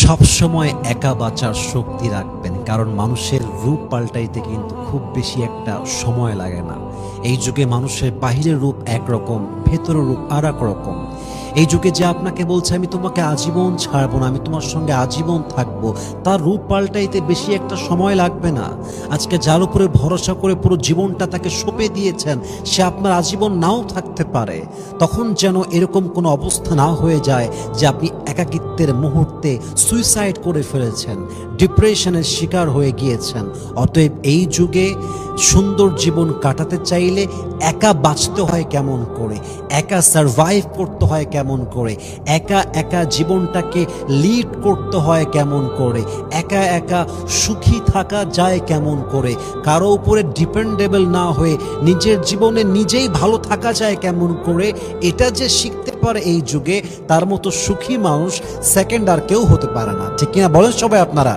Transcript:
সবসময় একা বাঁচার শক্তি রাখবেন, কারণ মানুষের রূপ পাল্টাইতে কিন্তু খুব বেশি একটা সময় লাগে না। এই যুগে মানুষের বাহিরের রূপ একরকম, ভেতরের রূপ আর এক রকম। এই যুগে যে আপনাকে বলছে আমি তোমাকে আজীবন ছাড়বো না, আমি তোমার সঙ্গে আজীবন থাকবো, তার রূপ পাল্টাইতে বেশি একটা সময় লাগবে না। আজকে যার উপরে ভরসা করে পুরো জীবনটা তাকে সঁপে দিয়েছেন, সে আপনার আজীবন নাও থাকতে পারে। তখন যেন এরকম কোনো অবস্থা না হয়ে যায় যে আপনি একাকিত্বের মুহূর্তে সুইসাইড করে ফেলেছেন, ডিপ্রেশনের শিকার হয়ে গিয়েছেন। অতএব এই যুগে সুন্দর জীবন কাটাতে চাইলে একা বাঁচতে হয় কেমন করে, একা সারভাইভ করতে হয় কেমন করে, একা একা জীবনটাকে লিড করতে হয় কেমন করে, একা একা সুখী থাকা যায় কেমন করে, কারো উপরে ডিপেন্ডেবল না হয়ে নিজের জীবনে নিজেই ভালো থাকা যায় কেমন করে, এটা যে শিখতে পারে এই যুগে, তার মতো সুখী মানুষ সেকেন্ড আর কেউ হতে পারে না। ঠিক কিনা বলেন সবাই আপনারা?